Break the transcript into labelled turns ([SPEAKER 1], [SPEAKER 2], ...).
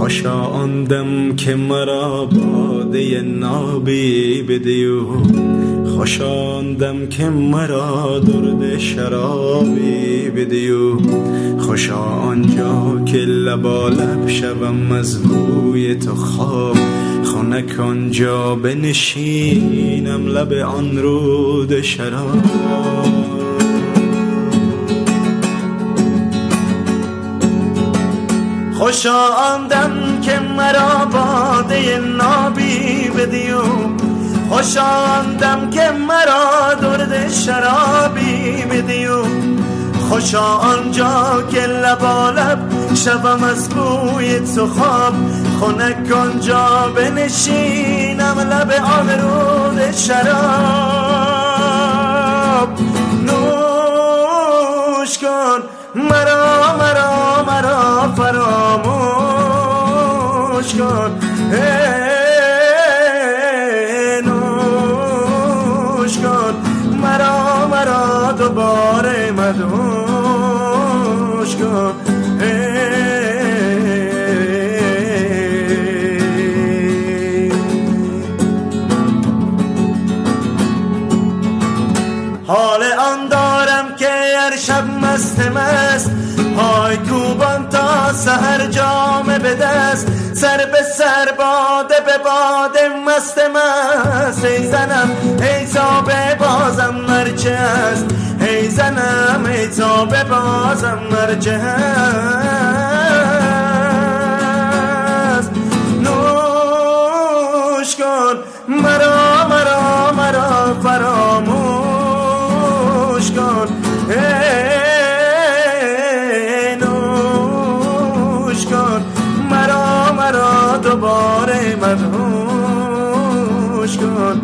[SPEAKER 1] خوشا آن دم که مرا باده نابی بدیو، خوشا آن دم که مرا درد شرابی بدیو، خوشا آنجا که لبالب شوم از بوی تو خواب، خنک آنجا بنشینم لب آن رود شراب. خوشا آن دم که مرا باده نابی بدیو، خوشا آن دم که مرا درد شرابی بدیو، خوشا آنجا که لبالب شوم از بوی تو خواب، خنک آنجا بنشینم لب آن رود شراب. نوش کن مرا مرا مرا فراموش کن، نوش کن مرا مرا دوباره مدهوش کن. حال آن دارم که هر شب مست مست، پای کوبان تا سحر جام به دست، سر به سر باده به باده مست مست. ای زنم ای تا به بازم مرچه است، ای زنم ای تا به بازم مرچه است. نوش کن مرا مرا مرا فراموش کن، نوش کن مرا مرا دوباره مدهوش کن.